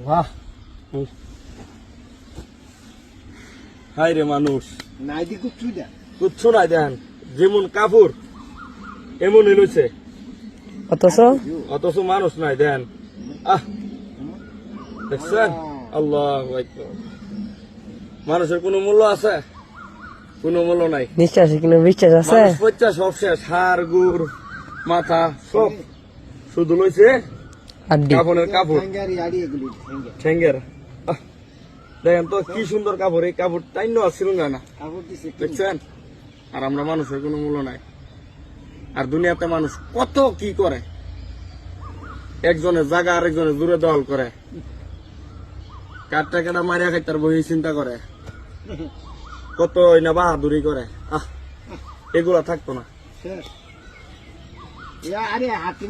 বাহ হাই রে মানুষ নাই দি কুচ্ছু নাই দেখেন যেমন কাপড় এমন এলুছে অথচ মানুষ নাই দেন দেখছেন আল্লাহু আকবার মানুষের কোনো মূল্য আছে কোনো মূল্য নাই নিশ্চয় কোনো বিশ্বাস আছে মানুষ পয়সা সব শেষ হাড় গুড় মাথা সব শুধু লইছে কাপড়ের কাপড় ঠেঙ্গের দেখেন তো কি সুন্দর কাপড় এই কাপড় টাইন্য আসছিল না দেখছেন আর আমরা মানুষের কোনো মূল্য নাই আর দুনিয়াতে মানুষ কত কি করে একজনের জায়গা আরেকজনের দূরে দখল করে কাটটা কাটা মারিয়া খাইতার বই চিন্তা করে কত না বাহাদুরি করে এগুলা থাকতো না আরে হাতি